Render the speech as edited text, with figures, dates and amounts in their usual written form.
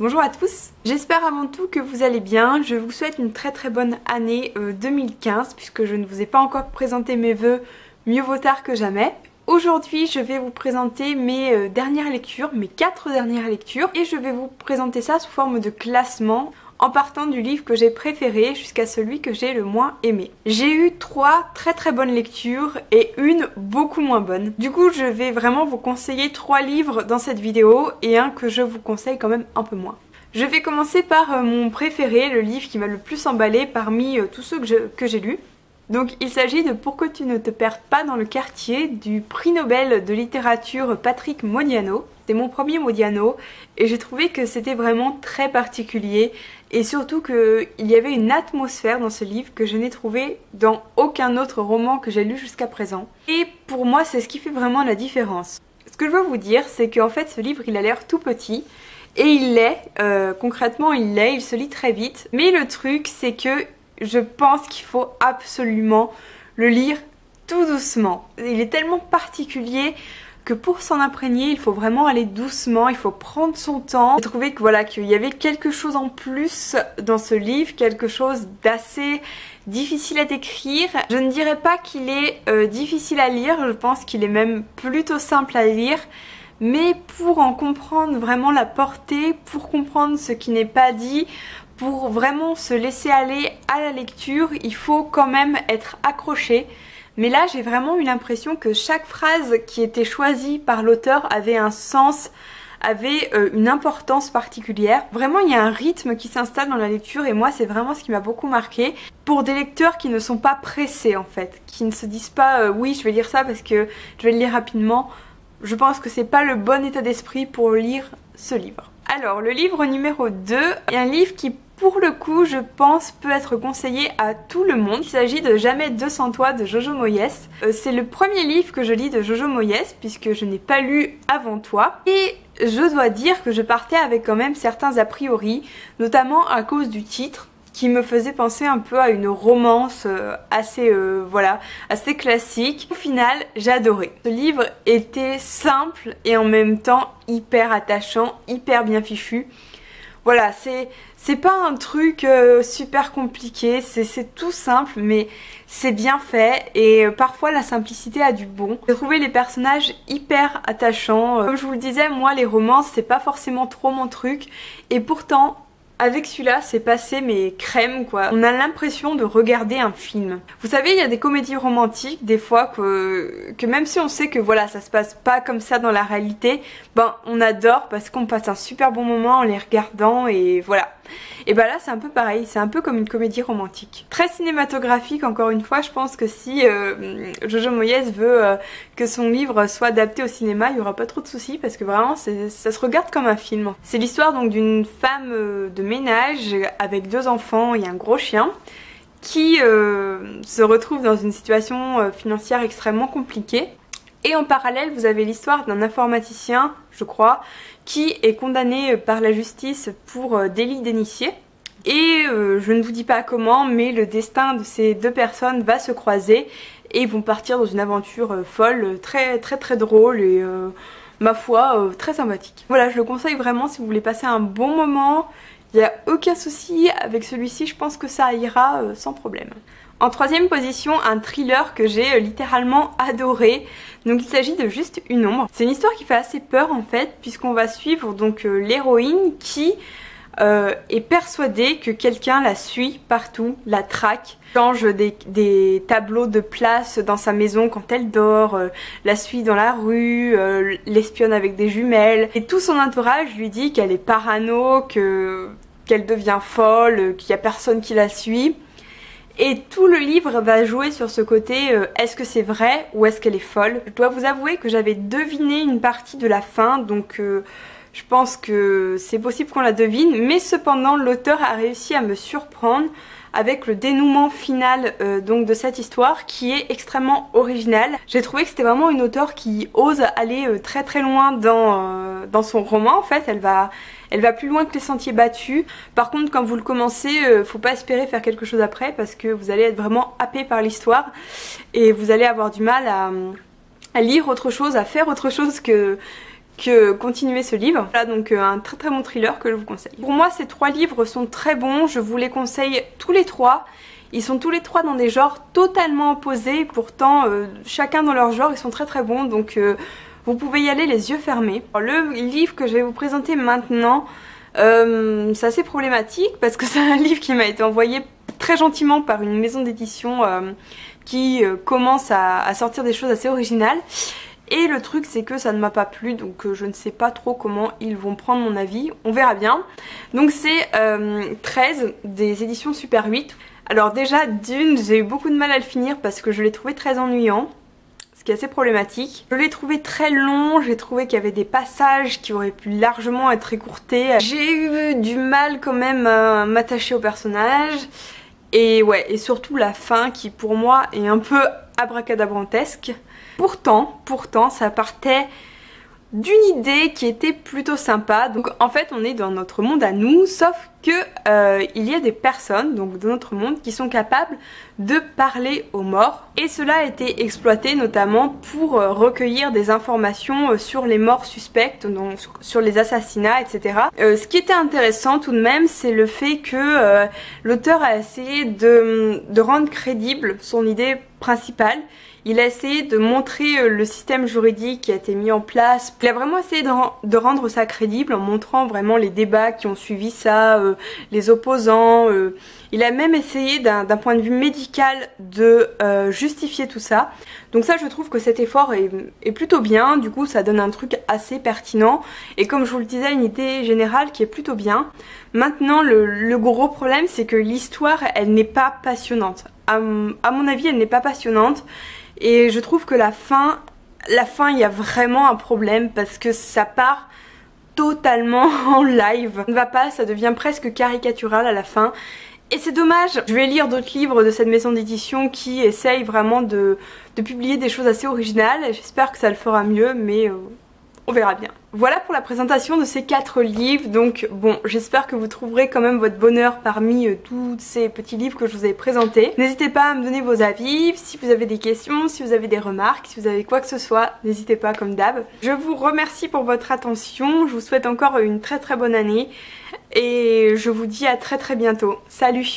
Bonjour à tous, j'espère avant tout que vous allez bien. Je vous souhaite une très bonne année 2015 puisque je ne vous ai pas encore présenté mes vœux, mieux vaut tard que jamais. Aujourd'hui je vais vous présenter mes dernières lectures, mes 4 dernières lectures, et je vais vous présenter ça sous forme de classement en partant du livre que j'ai préféré jusqu'à celui que j'ai le moins aimé. J'ai eu 3 très bonnes lectures et une beaucoup moins bonne. Du coup je vais vraiment vous conseiller 3 livres dans cette vidéo et un que je vous conseille quand même un peu moins. Je vais commencer par mon préféré, le livre qui m'a le plus emballé parmi tous ceux que j'ai lus. Donc il s'agit de Pourquoi tu ne te perds pas dans le quartier du prix Nobel de littérature Patrick Modiano. C'est mon premier Modiano et j'ai trouvé que c'était vraiment très particulier et surtout qu'il y avait une atmosphère dans ce livre que je n'ai trouvé dans aucun autre roman que j'ai lu jusqu'à présent. Et pour moi c'est ce qui fait vraiment la différence. Ce que je veux vous dire c'est qu'en fait ce livre il a l'air tout petit et il l'est, concrètement il se lit très vite. Mais le truc c'est que je pense qu'il faut absolument le lire tout doucement. Il est tellement particulier que pour s'en imprégner, il faut vraiment aller doucement, il faut prendre son temps. J'ai trouvé que voilà, qu'il y avait quelque chose en plus dans ce livre, quelque chose d'assez difficile à décrire. Je ne dirais pas qu'il est difficile à lire, je pense qu'il est même plutôt simple à lire. Mais pour en comprendre vraiment la portée, pour comprendre ce qui n'est pas dit, pour vraiment se laisser aller à la lecture, il faut quand même être accroché. Mais là, j'ai vraiment eu l'impression que chaque phrase qui était choisie par l'auteur avait un sens, avait une importance particulière. Vraiment, il y a un rythme qui s'installe dans la lecture et moi, c'est vraiment ce qui m'a beaucoup marqué. Pour des lecteurs qui ne sont pas pressés en fait, qui ne se disent pas oui, je vais lire ça parce que je vais le lire rapidement. Je pense que c'est pas le bon état d'esprit pour lire ce livre. Alors, le livre numéro 2 est un livre qui, pour le coup, je pense peut être conseillé à tout le monde. Il s'agit de Jamais 200 toi de Jojo Moyes. C'est le premier livre que je lis de Jojo Moyes puisque je n'ai pas lu Avant toi. Et je dois dire que je partais avec quand même certains a priori, notamment à cause du titre, qui me faisait penser un peu à une romance assez classique. Au final, j'ai adoré. Ce livre était simple et en même temps hyper attachant, hyper bien fichu. Voilà, c'est pas un truc super compliqué, c'est tout simple mais c'est bien fait et parfois la simplicité a du bon. J'ai trouvé les personnages hyper attachants. Comme je vous le disais, moi les romances c'est pas forcément trop mon truc et pourtant avec celui-là, c'est passé mais crème quoi. On a l'impression de regarder un film. Vous savez, il y a des comédies romantiques des fois que même si on sait que voilà, ça se passe pas comme ça dans la réalité, ben on adore parce qu'on passe un super bon moment en les regardant et voilà. Et bah là c'est un peu pareil, c'est un peu comme une comédie romantique. Très cinématographique encore une fois, je pense que si Jojo Moyes veut que son livre soit adapté au cinéma, il n'y aura pas trop de soucis parce que vraiment ça se regarde comme un film. C'est l'histoire donc d'une femme de ménage avec 2 enfants et un gros chien qui se retrouve dans une situation financière extrêmement compliquée. Et en parallèle, vous avez l'histoire d'un informaticien, je crois, qui est condamné par la justice pour délit d'initié. Et je ne vous dis pas comment, mais le destin de ces 2 personnes va se croiser et ils vont partir dans une aventure folle, très drôle et ma foi, très sympathique. Voilà, je le conseille vraiment si vous voulez passer un bon moment. Il n'y a aucun souci avec celui-ci, je pense que ça ira sans problème. En 3e position, un thriller que j'ai littéralement adoré. Donc il s'agit de Juste une ombre. C'est une histoire qui fait assez peur en fait, puisqu'on va suivre donc l'héroïne qui est persuadée que quelqu'un la suit partout, la traque, change des tableaux de place dans sa maison quand elle dort, la suit dans la rue, l'espionne avec des jumelles. Et tout son entourage lui dit qu'elle est parano, qu'elle devient folle, qu'il n'y a personne qui la suit. Et tout le livre va jouer sur ce côté est-ce que c'est vrai ou est-ce qu'elle est folle. Je dois vous avouer que j'avais deviné une partie de la fin, donc je pense que c'est possible qu'on la devine, mais cependant l'auteur a réussi à me surprendre avec le dénouement final donc de cette histoire qui est extrêmement original. J'ai trouvé que c'était vraiment une auteure qui ose aller très loin dans son roman en fait. Elle va plus loin que les sentiers battus. Par contre quand vous le commencez, faut pas espérer faire quelque chose après parce que vous allez être vraiment happé par l'histoire et vous allez avoir du mal à lire autre chose, à faire autre chose que que continuer ce livre. Voilà donc un très très bon thriller que je vous conseille. Pour moi ces 3 livres sont très bons, je vous les conseille tous les 3. Ils sont tous les 3 dans des genres totalement opposés, pourtant chacun dans leur genre ils sont très très bons, donc vous pouvez y aller les yeux fermés. Le livre que je vais vous présenter maintenant, c'est assez problématique parce que c'est un livre qui m'a été envoyé très gentiment par une maison d'édition qui commence à sortir des choses assez originales. Et le truc c'est que ça ne m'a pas plu, donc je ne sais pas trop comment ils vont prendre mon avis, on verra bien. Donc c'est 13 des éditions Super 8. Alors déjà d'une, j'ai eu beaucoup de mal à le finir parce que je l'ai trouvé très ennuyant, ce qui est assez problématique. Je l'ai trouvé très long, j'ai trouvé qu'il y avait des passages qui auraient pu largement être écourtés. J'ai eu du mal quand même à m'attacher au personnage. Et ouais, et surtout la fin qui pour moi est un peu abracadabrantesque. Pourtant, ça partait d'une idée qui était plutôt sympa. Donc en fait on est dans notre monde à nous, sauf que il y a des personnes donc dans notre monde qui sont capables de parler aux morts, et cela a été exploité notamment pour recueillir des informations sur les morts suspectes, donc sur les assassinats, etc. Ce qui était intéressant tout de même, c'est le fait que l'auteur a essayé de rendre crédible son idée principale. Il a essayé de montrer le système juridique qui a été mis en place. Il a vraiment essayé de rendre ça crédible en montrant vraiment les débats qui ont suivi ça, les opposants. Il a même essayé d'un point de vue médical de justifier tout ça. Donc ça, je trouve que cet effort est plutôt bien. Du coup ça donne un truc assez pertinent et comme je vous le disais, une idée générale qui est plutôt bien. Maintenant le gros problème c'est que l'histoire elle n'est pas passionnante. À mon avis elle n'est pas passionnante. Et je trouve que la fin il y a vraiment un problème parce que ça part totalement en live. Ça ne va pas, ça devient presque caricatural à la fin. Et c'est dommage. Je vais lire d'autres livres de cette maison d'édition qui essayent vraiment de publier des choses assez originales. J'espère que ça le fera mieux, mais on verra bien. Voilà pour la présentation de ces 4 livres. Donc bon, j'espère que vous trouverez quand même votre bonheur parmi tous ces petits livres que je vous ai présentés. N'hésitez pas à me donner vos avis, si vous avez des questions, si vous avez des remarques, si vous avez quoi que ce soit, n'hésitez pas comme d'hab. Je vous remercie pour votre attention, je vous souhaite encore une très très bonne année et je vous dis à très très bientôt. Salut!